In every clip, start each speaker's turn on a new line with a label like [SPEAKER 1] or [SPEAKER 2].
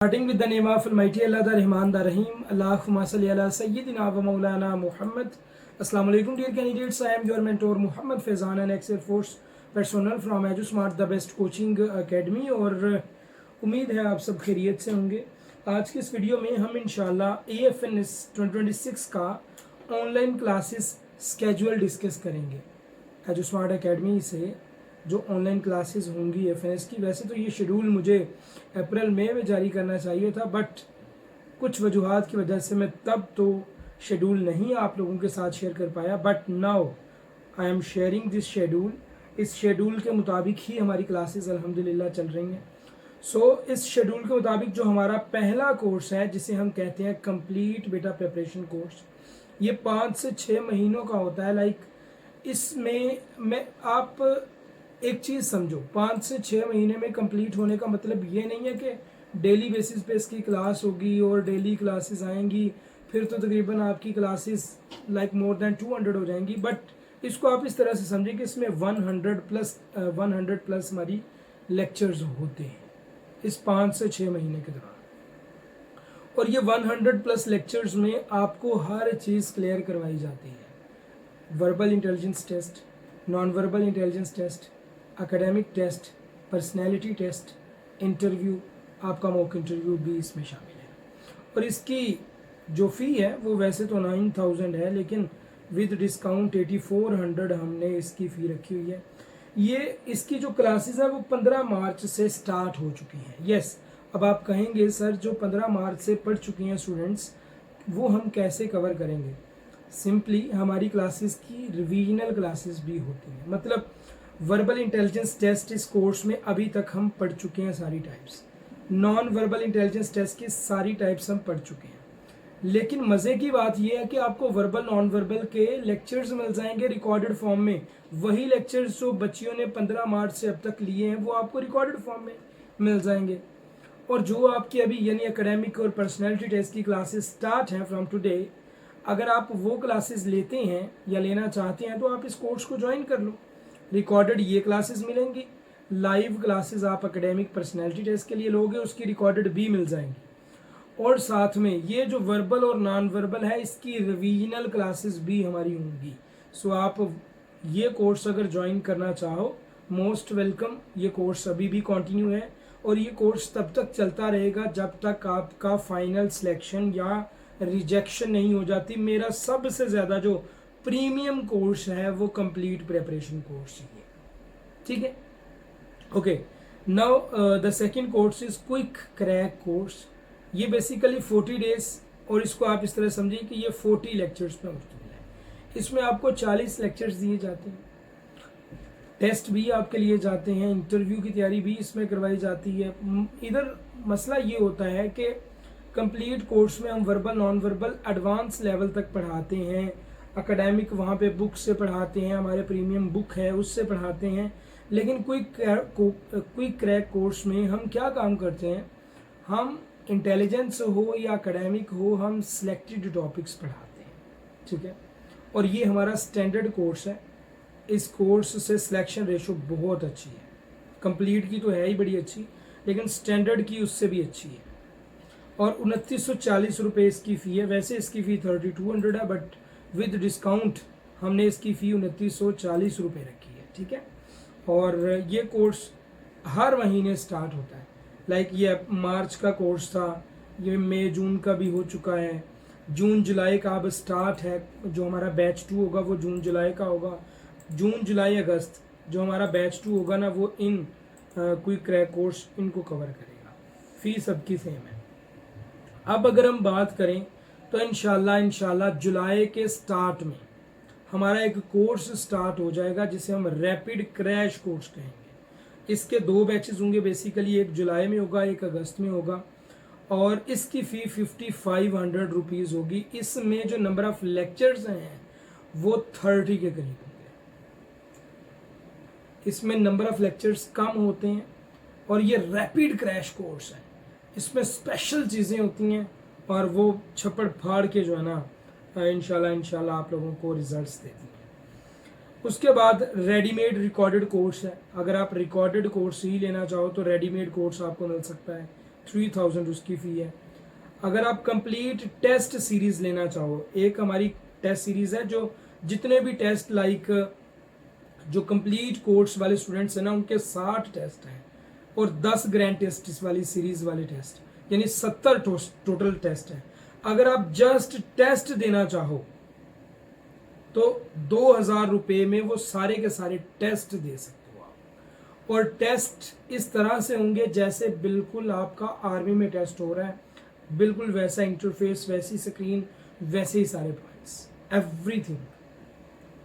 [SPEAKER 1] Starting with the name of Almighty Allah, the Rahman, the Rahim. Allahumma salli ala Sayyidina wa Maulana Muhammad. Assalamu alaikum, dear candidates. I am your mentor Muhammad Faizan, an Excel Force personnel from EduSmart, the best coaching academy. और उम्मीद है आप सब खैरियत से होंगे। आज की इस वीडियो में हम इंशाल्लाह AFNS 2026 का ऑनलाइन क्लासेस स्केड्यूल डिस्कस करेंगे। EduSmart अकेडमी से जो ऑनलाइन क्लासेस होंगी एफएनएस की, वैसे तो ये शेड्यूल मुझे अप्रैल मई में जारी करना चाहिए था, बट कुछ वजूहात की वजह से मैं तब तो शेड्यूल नहीं आप लोगों के साथ शेयर कर पाया। But now I am sharing this schedule. इस शेड्यूल के मुताबिक ही हमारी क्लासेस अल्हम्दुलिल्लाह चल रही हैं। इस शेड्यूल के मुताबिक जो हमारा पहला कोर्स है, जिसे हम कहते हैं कंप्लीट बेटा प्रिपरेशन कोर्स, ये 5 से 6 महीनों का होता है। इसमें मैं आप एक चीज़ समझो, 5 से 6 महीने में कंप्लीट होने का मतलब ये नहीं है कि डेली बेसिस पे इसकी क्लास होगी और डेली क्लासेस आएंगी, फिर तो तकरीबन आपकी क्लासेस मोर देन 200 हो जाएंगी। बट इसको आप इस तरह से समझें कि इसमें 100 प्लस हमारी लेक्चर्स होते हैं इस 5 से 6 महीने के दौरान। और ये 100 प्लस लेक्चर्स में आपको हर चीज़ क्लियर करवाई जाती है। Verbal intelligence test, non verbal intelligence test, academic test, personality test, interview, आपका मॉक इंटरव्यू भी इसमें शामिल है। और इसकी जो फ़ी है वो वैसे तो 9000 है, लेकिन विद डिस्काउंट 8400 हमने इसकी फ़ी रखी हुई है। ये इसकी जो क्लासेस है वो 15 मार्च से स्टार्ट हो चुकी हैं। यस, अब आप कहेंगे सर जो 15 मार्च से पढ़ चुकी हैं स्टूडेंट्स, वो हम कैसे कवर करेंगे? सिंपली हमारी क्लासेस की रिवीजनल क्लासेस भी होती हैं। मतलब वर्बल इंटेलिजेंस टेस्ट इस कोर्स में अभी तक हम पढ़ चुके हैं सारी types. Non verbal intelligence test की सारी टाइप्स हम पढ़ चुके हैं। लेकिन मज़े की बात यह है कि आपको वर्बल नॉन वर्बल के लेक्चर्स मिल जाएंगे रिकॉर्डेड फॉर्म में। वही लेक्चर्स जो बच्चियों ने 15 मार्च से अब तक लिए हैं वो आपको रिकॉर्डेड फॉर्म में मिल जाएंगे। और जो आपकी अभी यानी एकेडमिक और पर्सनैलिटी टेस्ट की क्लासेस स्टार्ट हैं फ्रॉम टुडे, अगर आप वो क्लासेस लेते हैं या लेना चाहते हैं तो आप इस कोर्स को ज्वाइन कर लो। रिकॉर्डेड ये क्लासेस मिलेंगी, लाइव क्लासेस आप एकेडमिक पर्सनैलिटी टेस्ट के लिए लोगे, उसकी रिकॉर्डेड भी मिल जाएंगी। और साथ में ये जो वर्बल और नॉन वर्बल है इसकी रिवीजनल क्लासेस भी हमारी होंगी। आप ये कोर्स अगर ज्वाइन करना चाहो, मोस्ट वेलकम। ये कोर्स अभी भी कंटिन्यू है और ये कोर्स तब तक चलता रहेगा जब तक आपका फाइनल सिलेक्शन या रिजेक्शन नहीं हो जाती। मेरा सबसे ज़्यादा जो प्रीमियम कोर्स है वो कंप्लीट प्रिपरेशन कोर्स ही है, ठीक है। Okay, now the second course is quick crack course. ये बेसिकली 40 डेज, और इसको आप इस तरह समझिए कि ये 40 लेक्चर्स पे मुश्तमिल है। इसमें आपको 40 लेक्चर्स दिए जाते हैं, टेस्ट भी आपके लिए जाते हैं, इंटरव्यू की तैयारी भी इसमें करवाई जाती है। इधर मसला ये होता है कि कंप्लीट कोर्स में हम verbal non verbal advance level तक पढ़ाते हैं। एकेडमिक वहाँ पे बुक से पढ़ाते हैं, हमारे प्रीमियम बुक है उससे पढ़ाते हैं। लेकिन क्विक क्रैक कोर्स में हम क्या काम करते हैं, हम इंटेलिजेंस हो या एकेडमिक हो, हम सिलेक्टेड टॉपिक्स पढ़ाते हैं, ठीक है। और ये हमारा स्टैंडर्ड कोर्स है। इस कोर्स से सिलेक्शन रेशो बहुत अच्छी है। कंप्लीट की तो है ही बड़ी अच्छी, लेकिन स्टैंडर्ड की उससे भी अच्छी है। और 2940 रुपये इसकी फ़ी है। वैसे इसकी फ़ी 3200 है, बट विद डिस्काउंट हमने इसकी फ़ी 2940 रुपये रखी है, ठीक है। और ये कोर्स हर महीने स्टार्ट होता है। ये मार्च का कोर्स था, ये मई जून का भी हो चुका है, जून जुलाई का अब स्टार्ट है। जो हमारा बैच 2 होगा वो जून जुलाई का होगा। जून जुलाई अगस्त जो हमारा बैच 2 होगा ना, वो इन क्विक क्रैक कोर्स इनको कवर करेगा। फ़ी सबकी सेम है। अब अगर हम बात करें तो इंशाल्लाह जुलाई के स्टार्ट में हमारा एक कोर्स स्टार्ट हो जाएगा जिसे हम रैपिड क्रैश कोर्स कहेंगे। इसके 2 बैचेस होंगे बेसिकली, एक जुलाई में होगा, एक अगस्त में होगा। और इसकी फ़ी 5500 रुपीज़ होगी। इसमें जो नंबर ऑफ़ लेक्चर्स हैं वो 30 के करीब होंगे। इसमें नंबर ऑफ़ लेक्चर्स कम होते हैं और ये रैपिड क्रैश कोर्स है। इसमें स्पेशल चीज़ें होती हैं और वो छप्पड़ फाड़ के जो है ना इंशाल्लाह आप लोगों को रिजल्ट्स देती हैं। उसके बाद रेडीमेड रिकॉर्डेड कोर्स है। अगर आप रिकॉर्डेड कोर्स ही लेना चाहो तो रेडीमेड कोर्स आपको मिल सकता है 3000 उसकी फ़ी है। अगर आप कंप्लीट टेस्ट सीरीज़ लेना चाहो, एक हमारी टेस्ट सीरीज़ है जो जितने भी टेस्ट लाइक जो कंप्लीट कोर्स वाले स्टूडेंट्स हैं ना उनके 60 टेस्ट हैं और 10 ग्रैंड टेस्ट इस वाली सीरीज़ वाले टेस्ट, यानी 70 टोटल टेस्ट हैं। अगर आप जस्ट टेस्ट देना चाहो तो 2000 रुपये में वो सारे के सारे टेस्ट दे सकते हो आप। और टेस्ट इस तरह से होंगे जैसे बिल्कुल आपका आर्मी में टेस्ट हो रहा है, बिल्कुल वैसा इंटरफेस, वैसी स्क्रीन, वैसे ही सारे पॉइंट्स, एवरीथिंग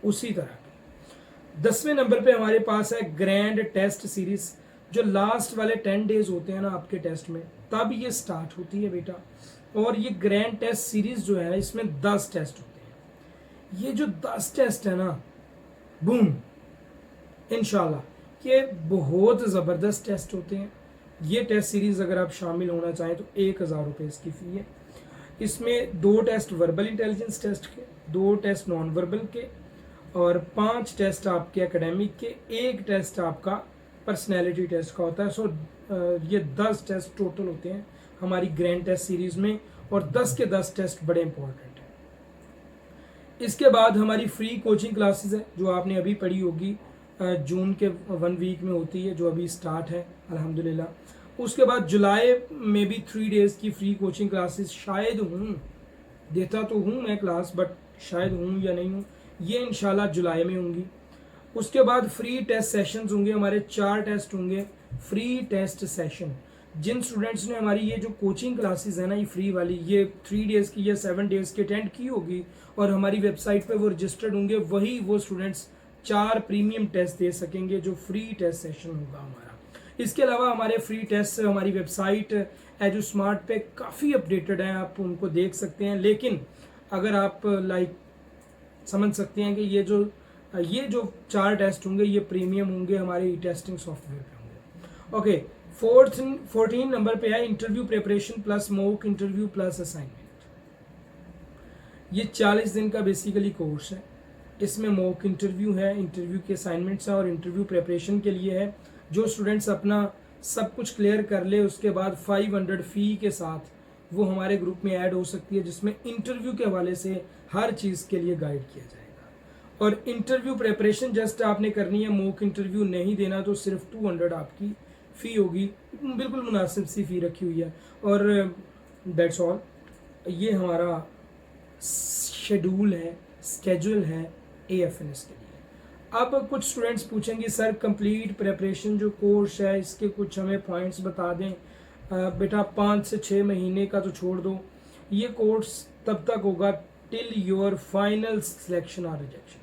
[SPEAKER 1] उसी तरह की। 10वें नंबर पे हमारे पास है ग्रैंड टेस्ट सीरीज, जो लास्ट वाले 10 डेज होते हैं ना आपके टेस्ट में, तब ये स्टार्ट होती है बेटा। और ये ग्रैंड टेस्ट सीरीज जो है इसमें 10 टेस्ट होते हैं। ये जो 10 टेस्ट है ना, बूम, इंशाल्लाह ये बहुत ज़बरदस्त टेस्ट होते हैं। ये टेस्ट सीरीज़ अगर आप शामिल होना चाहें तो 1000 रुपये इसकी फ़ी है। इसमें 2 टेस्ट वर्बल इंटेलिजेंस टेस्ट के, 2 टेस्ट नॉन वर्बल के और 5 टेस्ट आपके एकेडमिक के, 1 टेस्ट आपका पर्सनैलिटी टेस्ट का होता है। सो ये 10 टेस्ट टोटल होते हैं हमारी ग्रैंड टेस्ट सीरीज़ में और 10 के 10 टेस्ट बड़े इंपॉर्टेंट हैं। इसके बाद हमारी फ्री कोचिंग क्लासेस है जो आपने अभी पढ़ी होगी, जून के 1 वीक में होती है, जो अभी स्टार्ट है अल्हम्दुलिल्लाह। उसके बाद जुलाई में भी 3 डेज़ की फ्री कोचिंग क्लासेस शायद हूँ, देता तो हूँ मैं क्लास, बट शायद हूँ या नहीं हूँ, ये इंशाल्लाह जुलाई में होंगी। उसके बाद फ्री टेस्ट सेशंस होंगे हमारे, 4 टेस्ट होंगे फ्री टेस्ट सेशन। जिन स्टूडेंट्स ने हमारी ये जो कोचिंग क्लासेस है ना, ये फ्री वाली, ये 3 डेज़ की या 7 डेज़ की अटेंड की होगी और हमारी वेबसाइट पे वो रजिस्टर्ड होंगे, वही वो स्टूडेंट्स 4 प्रीमियम टेस्ट दे सकेंगे जो फ्री टेस्ट सेशन होगा हमारा। इसके अलावा हमारे फ्री टेस्ट हमारी वेबसाइट एजू स्मार्ट पे काफ़ी अपडेटेड हैं, आप उनको देख सकते हैं। लेकिन अगर आप लाइक समझ सकते हैं कि ये जो 4 टेस्ट होंगे ये प्रीमियम होंगे, हमारे ई टेस्टिंग सॉफ्टवेयर पे होंगे। ओके, 14 नंबर पे है interview preparation plus mock interview plus assignment. ये 40 दिन का बेसिकली कोर्स है। इसमें मॉक इंटरव्यू है, इंटरव्यू के असाइनमेंट्स हैं और इंटरव्यू प्रिपरेशन के लिए है। जो स्टूडेंट्स अपना सब कुछ क्लियर कर ले उसके बाद 500 फ़ी के साथ वो हमारे ग्रुप में ऐड हो सकती है, जिसमें इंटरव्यू के हवाले से हर चीज़ के लिए गाइड किया जाएगा। और इंटरव्यू प्रिपरेशन जस्ट आपने करनी है, मॉक इंटरव्यू नहीं देना तो सिर्फ 200 आपकी फ़ी होगी, बिल्कुल मुनासिब सी फ़ी रखी हुई है। और दैट्स ऑल, ये हमारा शेड्यूल है, स्केड्यूल है AFNS के लिए। अब कुछ स्टूडेंट्स पूछेंगे सर कंप्लीट प्रिपरेशन जो कोर्स है इसके कुछ हमें पॉइंट्स बता दें। बेटा 5 से 6 महीने का तो छोड़ दो, ये कोर्स तब तक होगा टिल योर फाइनल सिलेक्शन और रिजेक्शन।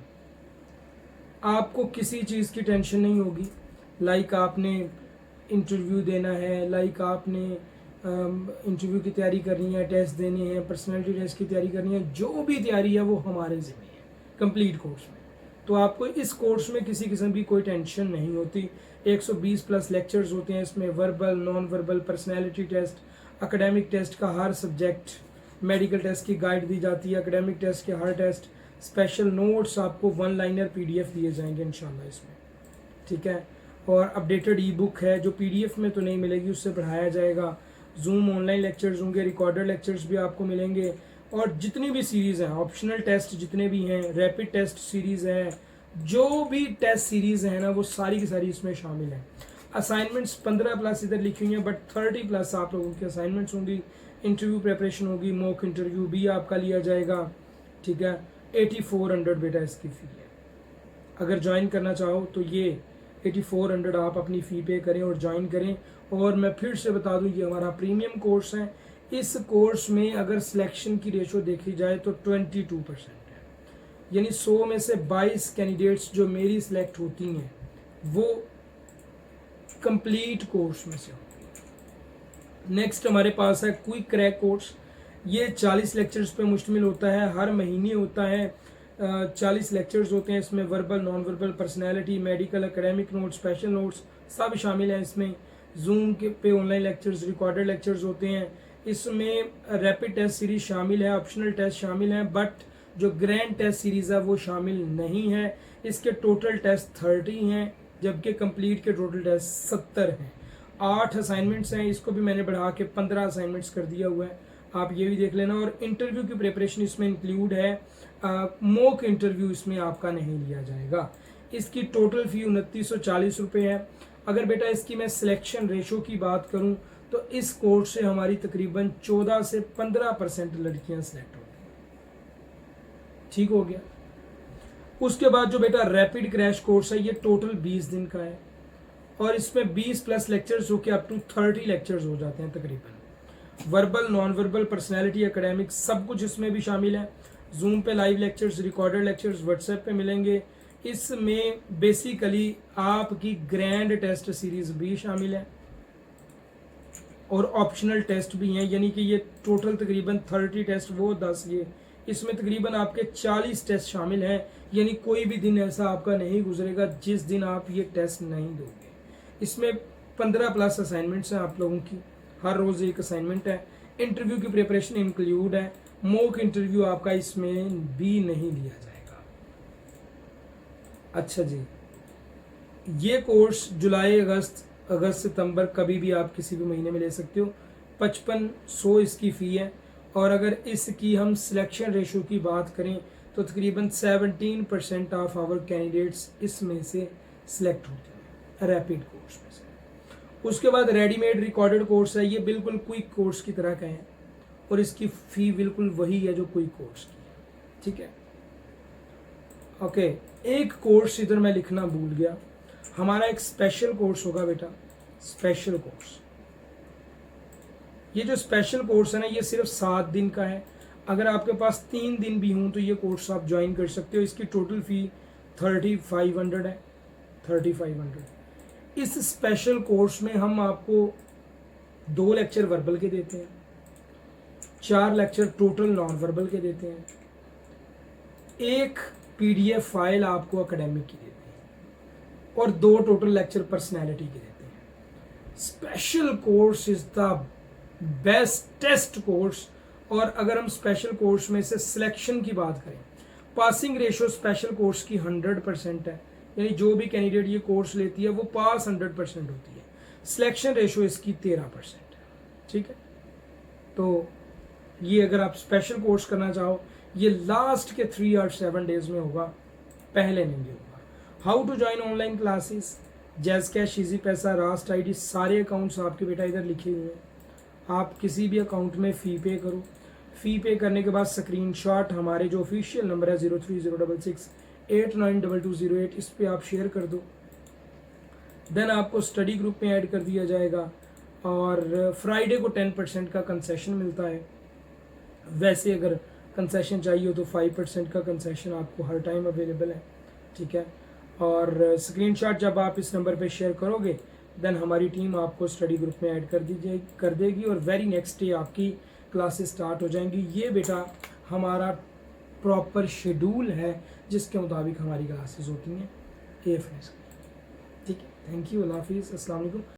[SPEAKER 1] आपको किसी चीज़ की टेंशन नहीं होगी, लाइक आपने इंटरव्यू देना है, लाइक आपने इंटरव्यू की तैयारी करनी है, टेस्ट देने हैं, पर्सनैलिटी टेस्ट की तैयारी करनी है, जो भी तैयारी है वो हमारे ज़िम्मे है कंप्लीट कोर्स में। तो आपको इस कोर्स में किसी किस्म की कोई टेंशन नहीं होती। 120 प्लस लेक्चर्स होते हैं इसमें, verbal, non verbal, personality test, academic test का हर सब्जेक्ट, मेडिकल टेस्ट की गाइड दी जाती है, एकेडमिक टेस्ट के हर टेस्ट, स्पेशल नोट्स आपको 1 लाइनर PDF दिए जाएंगे इंशाल्लाह इसमें, ठीक है। और अपडेटेड ई-बुक है जो PDF में तो नहीं मिलेगी, उससे पढ़ाया जाएगा। जूम ऑनलाइन लेक्चर्स होंगे, रिकॉर्डेड लेक्चर्स भी आपको मिलेंगे। और जितनी भी सीरीज़ हैं, ऑप्शनल टेस्ट जितने भी हैं, रैपिड टेस्ट सीरीज़ है, जो भी टेस्ट सीरीज़ है ना वो सारी की सारी इसमें शामिल है। असाइनमेंट्स 15 प्लस इधर लिखी हुई हैं, बट 30 प्लस आप लोगों की असाइनमेंट्स होंगी, इंटरव्यू प्रिपरेशन होगी, मॉक इंटरव्यू भी आपका लिया जाएगा, ठीक है। 8400 बेटा इसकी फ़ी है। अगर ज्वाइन करना चाहो तो ये 8400 आप अपनी फ़ी पे करें और ज्वाइन करें। और मैं फिर से बता दूं ये हमारा प्रीमियम कोर्स है। इस कोर्स में अगर सिलेक्शन की रेशो देखी जाए तो 22% है, यानी 100 में से 22 कैंडिडेट्स जो मेरी सिलेक्ट होती हैं वो कंप्लीट कोर्स में से होती हैं। नेक्स्ट हमारे पास है क्विक क्रैक कोर्स। ये 40 लेक्चर्स पे मुश्तमिल होता है, हर महीने होता है। 40 लेक्चर्स होते हैं इसमें, verbal, non verbal, personality, medical, academic notes, special notes सब शामिल हैं इसमें। जूम के पे ऑनलाइन लेक्चर्स, रिकॉर्डेड लेक्चर्स होते हैं। इसमें रैपिड टेस्ट सीरीज शामिल है, ऑप्शनल टेस्ट शामिल हैं, बट जो ग्रैंड टेस्ट सीरीज़ है वो शामिल नहीं है। इसके टोटल टेस्ट 30 हैं, जबकि कंप्लीट के टोटल टेस्ट 70 हैं। 8 असाइनमेंट्स हैं, इसको भी मैंने बढ़ा के 15 असाइनमेंट्स कर दिया हुआ है, आप ये भी देख लेना। और इंटरव्यू की प्रिपरेशन इसमें इंक्लूड है, मॉक इंटरव्यू इसमें आपका नहीं लिया जाएगा। इसकी टोटल फ़ी 2940 रुपये है। अगर बेटा इसकी मैं सिलेक्शन रेशो की बात करूं तो इस कोर्स से हमारी तकरीबन 14 से 15% लड़कियां सेलेक्ट होती हैं। ठीक हो गया। उसके बाद जो बेटा रैपिड क्रैश कोर्स है, ये टोटल 20 दिन का है और इसमें 20 प्लस लेक्चर्स जो कि अप टू 30 लेक्चर्स हो जाते हैं तकरीबन। Verbal, non verbal, personality, academic सब कुछ इसमें भी शामिल है। जूम पे live lectures, recorded lectures WhatsApp पे मिलेंगे। इसमें बेसिकली आपकी ग्रैंड टेस्ट सीरीज भी शामिल है और ऑप्शनल टेस्ट भी हैं, यानी कि ये टोटल तकरीबन 30 टेस्ट, वो 10 ये, इसमें तकरीबन आपके 40 टेस्ट शामिल हैं। यानी कोई भी दिन ऐसा आपका नहीं गुजरेगा जिस दिन आप ये टेस्ट नहीं दोगे। इसमें 15 प्लस असाइनमेंट्स हैं आप लोगों की, हर रोज़ एक असाइनमेंट है। इंटरव्यू की प्रिपरेशन इंक्लूड है, मॉक इंटरव्यू आपका इसमें भी नहीं लिया जाएगा। अच्छा जी, ये कोर्स जुलाई, अगस्त सितंबर कभी भी आप किसी भी महीने में ले सकते हो। 5500 इसकी फ़ी है। और अगर इसकी हम सिलेक्शन रेशो की बात करें तो तकरीबन 17% ऑफ आवर कैंडिडेट्स इसमें से सिलेक्ट होते हैं रैपिड कोर्स में से। उसके बाद रेडीमेड रिकॉर्डेड कोर्स है, ये बिल्कुल क्विक कोर्स की तरह का है और इसकी फ़ी बिल्कुल वही है जो क्विक कोर्स की है। ठीक है, ओके। एक कोर्स इधर मैं लिखना भूल गया, हमारा एक स्पेशल कोर्स होगा बेटा, स्पेशल कोर्स। ये जो स्पेशल कोर्स है ना, ये सिर्फ 7 दिन का है। अगर आपके पास 3 दिन भी हों तो ये कोर्स आप ज्वाइन कर सकते हो। इसकी टोटल फ़ी 3500 है, 3500। इस स्पेशल कोर्स में हम आपको 2 लेक्चर वर्बल के देते हैं, 4 लेक्चर टोटल नॉन वर्बल के देते हैं, 1 PDF फाइल आपको एकेडमिक की देते हैं और 2 टोटल लेक्चर पर्सनैलिटी के देते हैं। Special course is the bestest course. और अगर हम स्पेशल कोर्स में से सिलेक्शन की बात करें, पासिंग रेशो स्पेशल कोर्स की 100% है, यानी जो भी कैंडिडेट ये कोर्स लेती है वो पास 100% होती है। सिलेक्शन रेशो इसकी 13% है। ठीक है, तो ये अगर आप स्पेशल कोर्स करना चाहो, ये लास्ट के 3 और 7 डेज में होगा, पहले नहीं होगा। How to join online classes, JazzCash, Easypaisa, Raast ID, सारे अकाउंट्स आपके बेटा इधर लिखे हुए हैं। आप किसी भी अकाउंट में फ़ी पे करो, फ़ी पे करने के बाद स्क्रीनशॉट हमारे जो ऑफिशियल नंबर है 030668922008 इस पे आप शेयर कर दो। देन आपको स्टडी ग्रुप में ऐड कर दिया जाएगा और फ्राइडे को 10% का कंसेशन मिलता है। वैसे अगर कंसेशन चाहिए हो तो 5% का कंसेशन आपको हर टाइम अवेलेबल है। ठीक है, और स्क्रीनशॉट जब आप इस नंबर पे शेयर करोगे देन हमारी टीम आपको स्टडी ग्रुप में ऐड कर देगी और वेरी नेक्स्ट डे आपकी क्लासेस स्टार्ट हो जाएंगी। ये बेटा हमारा प्रॉपर शेड्यूल है जिसके मुताबिक हमारी क्लासेस होती हैं AFS की। ठीक है, थैंक यू, अल्लाह हाफिज़, अस्सलाम वालेकुम।